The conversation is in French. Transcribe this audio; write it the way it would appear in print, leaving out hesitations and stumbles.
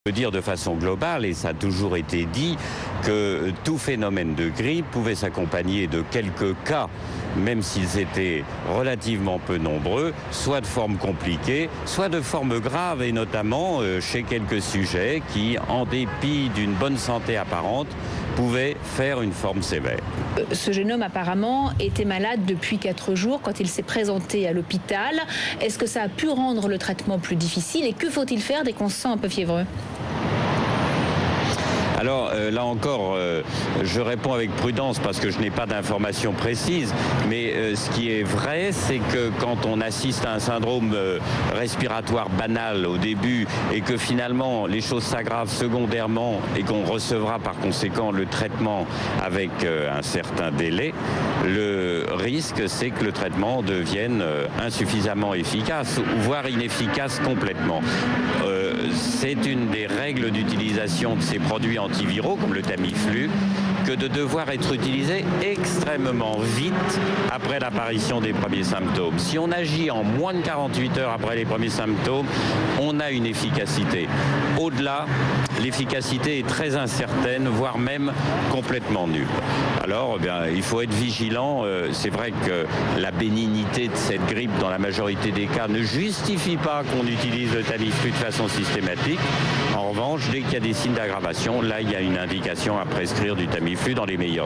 Je peux dire de façon globale, et ça a toujours été dit, que tout phénomène de grippe pouvait s'accompagner de quelques cas, même s'ils étaient relativement peu nombreux, soit de formes compliquées, soit de formes graves, et notamment chez quelques sujets qui, en dépit d'une bonne santé apparente, pouvaient faire une forme sévère. Ce jeune homme apparemment était malade depuis 4 jours quand il s'est présenté à l'hôpital. Est-ce que ça a pu rendre le traitement plus difficile et que faut-il faire dès qu'on se sent un peu fiévreux ? Alors là encore, je réponds avec prudence parce que je n'ai pas d'informations précises, mais ce qui est vrai, c'est que quand on assiste à un syndrome respiratoire banal au début et que finalement les choses s'aggravent secondairement et qu'on recevra par conséquent le traitement avec un certain délai, le risque c'est que le traitement devienne insuffisamment efficace, voire inefficace complètement. C'est une des règles d'utilisation de ces produits antiviraux comme le Tamiflu que de devoir être utilisé extrêmement vite après l'apparition des premiers symptômes. Si on agit en moins de 48 heures après les premiers symptômes, on a une efficacité. Au-delà, l'efficacité est très incertaine, voire même complètement nulle. Alors, il faut être vigilant. C'est vrai que la bénignité de cette grippe, dans la majorité des cas, ne justifie pas qu'on utilise le Tamiflu de façon systématique. En revanche, dès qu'il y a des signes d'aggravation, là, il y a une indication à prescrire du Tamiflu dans les meilleurs